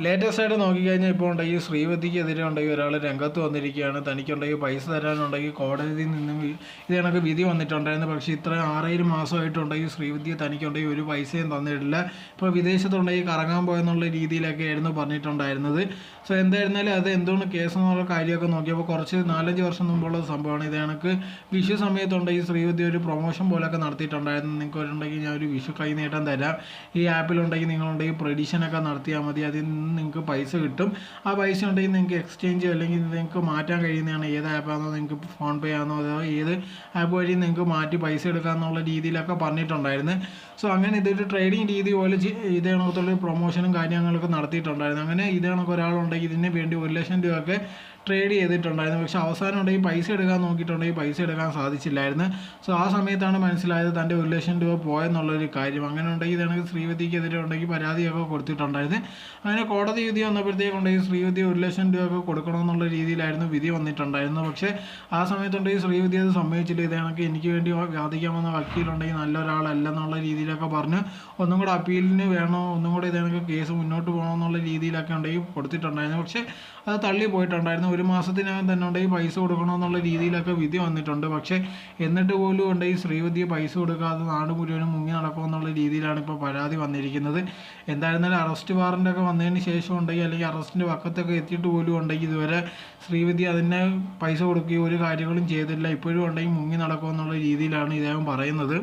Latest ആയിട്ട് നോക്കിക്കഴിഞ്ഞാൽ ഇപ്പോൾ ഉണ്ടെങ്കിൽ ശ്രീവതിക്കെതിരെ ഉണ്ടെങ്കിൽ ഒരാൾ രംഗത്ത് വന്നിരിക്കുകയാണ്. തനിക്കുണ്ടെങ്കിൽ പൈസ തരാനുണ്ടെങ്കിൽ കോടതിയിൽ നിന്നും ഇത് കണക്ക് വിധി വന്നിട്ടുണ്ടായിരുന്നു. പക്ഷേ ഇത്ര 6-7 മാസമായിട്ടുണ്ടെങ്കിൽ ശ്രീവതിയെ തനിക്കുണ്ടെങ്കിൽ ഒരു പൈസയും തന്നിട്ടില്ല. ഇപ്പോൾ വിദേശത്തുണ്ടെങ്കിൽ കറങ്ങാൻ പോയെന്നുള്ള രീതിയിലൊക്കെ ആയിരുന്നു പറഞ്ഞിട്ടുണ്ടായിരുന്നത്. സോ എന്തായിരുന്നാലും അത് എന്തുകൊണ്ട് കേസ് എന്നുള്ള കാര്യമൊക്കെ നോക്കിയപ്പോൾ കുറച്ച് 4-5 വർഷം മുമ്പുള്ള സംഭവമാണ്. ഇത് കണക്ക് വിഷു സമയത്തുണ്ടെങ്കിൽ ശ്രീവതി ഒരു പ്രൊമോഷൻ പോലൊക്കെ നടത്തിയിട്ടുണ്ടായിരുന്നു. നിങ്ങൾക്ക് ഉണ്ടെങ്കിൽ ഞാൻ ഒരു വിഷു കൈനീട്ടം തരാം, ഈ ആപ്പിലുണ്ടെങ്കിൽ നിങ്ങളുണ്ടെങ്കിൽ പ്രഡിഷനൊക്കെ നടത്തിയാൽ മതി, അതിൽ നിന്ന് നിങ്ങൾക്ക് പൈസ കിട്ടും. ആ പൈസ ഉണ്ടെങ്കിൽ നിങ്ങൾക്ക് എക്സ്ചേഞ്ച് അല്ലെങ്കിൽ നിങ്ങൾക്ക് മാറ്റാൻ കഴിയുന്നതാണ്. ഏത് ആപ്പാണോ, നിങ്ങൾക്ക് ഫോൺ പേ ആണോ അതോ ഏത് ആപ്പ് വഴി നിങ്ങൾക്ക് മാറ്റി പൈസ എടുക്കാമെന്നുള്ള രീതിയിലൊക്കെ പറഞ്ഞിട്ടുണ്ടായിരുന്നു. സോ അങ്ങനെ ഇതൊരു ട്രേഡിങ് രീതി പോലെ ഇതേ കണക്കുള്ള പ്രൊമോഷനും കാര്യങ്ങളൊക്കെ നടത്തിയിട്ടുണ്ടായിരുന്നു. അങ്ങനെ ഇതേ കണക്ക് ഒരാളുണ്ടെങ്കിൽ ഇതിന് വേണ്ടി 1 ലക്ഷം രൂപയൊക്കെ ട്രേഡ് ചെയ്തിട്ടുണ്ടായിരുന്നു. പക്ഷേ അവസാനം ഉണ്ടെങ്കിൽ പൈസ എടുക്കാൻ നോക്കിയിട്ടുണ്ടെങ്കിൽ പൈസ എടുക്കാൻ സാധിച്ചില്ലായിരുന്നു. സോ ആ സമയത്താണ് മനസ്സിലായത് തൻ്റെ 1 ലക്ഷം രൂപ പോയെന്നുള്ളൊരു കാര്യം. അങ്ങനെ ഉണ്ടെങ്കിൽ ഇതാണെങ്കിൽ ശ്രീവതിക്കെതിരെ ഉണ്ടെങ്കിൽ പരാതിയൊക്കെ കൊടുത്തിട്ടുണ്ടായിരുന്നു. അങ്ങനെ കോടതി വിധി വന്നപ്പോഴത്തേക്കുണ്ടെങ്കിൽ ശ്രീവതി 1 ലക്ഷം രൂപയൊക്കെ കൊടുക്കണമെന്നുള്ള രീതിയിലായിരുന്നു വിധി വന്നിട്ടുണ്ടായിരുന്നു. പക്ഷേ ആ സമയത്തുണ്ടെങ്കിൽ ശ്രീവതി അത് സമ്മതിച്ചില്ല. ഇത് കണക്ക് എനിക്ക് വേണ്ടി വാദിക്കാമെന്ന വക്കീലുണ്ടെങ്കിൽ നല്ലൊരാളല്ലെന്നുള്ള രീതിയിലൊക്കെ പറഞ്ഞ് ഒന്നും കൂടെ അപ്പീലിന് വേണോ, ഒന്നും കൂടെ ഇത് കണക്ക് കേസ് മുന്നോട്ട് പോകണമെന്നുള്ള രീതിയിലൊക്കെ ഉണ്ടെങ്കിൽ കൊടുത്തിട്ടുണ്ടായിരുന്നു. പക്ഷേ അത് തള്ളി പോയിട്ടുണ്ടായിരുന്നു. 1 മാസത്തിനകം തന്നെ ഉണ്ടെങ്കിൽ പൈസ കൊടുക്കണമെന്നുള്ള രീതിയിലൊക്കെ വിധി വന്നിട്ടുണ്ട്. പക്ഷേ എന്നിട്ട് പോലും ഉണ്ടെങ്കിൽ ശ്രീവതിയെ പൈസ കൊടുക്കാതെ നാട് മുഴുവനും മുങ്ങി നടക്കുമെന്നുള്ള രീതിയിലാണ് ഇപ്പോൾ പരാതി വന്നിരിക്കുന്നത്. എന്തായിരുന്നാലും അറസ്റ്റ് വാറൻ്റൊക്കെ വന്നതിന് ശേഷം ഉണ്ടെങ്കിൽ അല്ലെങ്കിൽ അറസ്റ്റിൻ്റെ പക്കത്തൊക്കെ എത്തിയിട്ട് പോലും ഉണ്ടെങ്കിൽ ഇതുവരെ ശ്രീവതി അതിന് പൈസ കൊടുക്കുകയോ ഒരു കാര്യങ്ങളും ചെയ്തില്ല. ഇപ്പോഴും ഉണ്ടെങ്കിൽ മുങ്ങി നടക്കുമെന്നുള്ള രീതിയിലാണ് ഇദ്ദേഹം പറയുന്നത്.